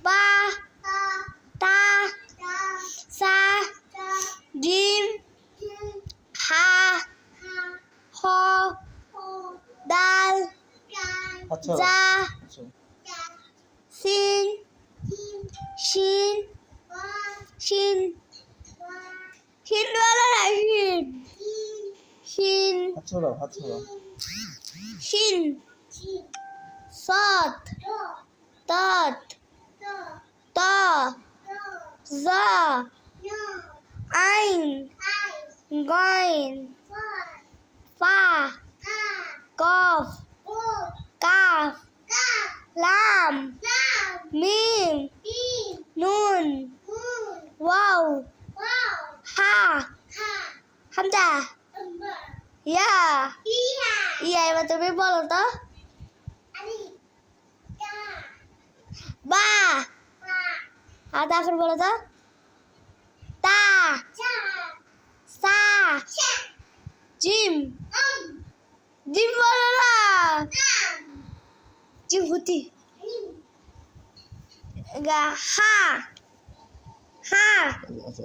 বা তা সা জিম হা হ দাল আচ্ছা জা আচ্ছা সিন শিন শিন শিন বলো না শিন শিন হাত ছড়াও শিন সত তত ত জা আইন গইন ফা কফ কাফ লাম মিম নুন ওয়াও হা হামজা ইয়া ইয়া এবার তুমি বলো তো বা আর তারপর বলো তো তা সা জিম জিম বলো না জিম হুতি গা হা হা আচ্ছা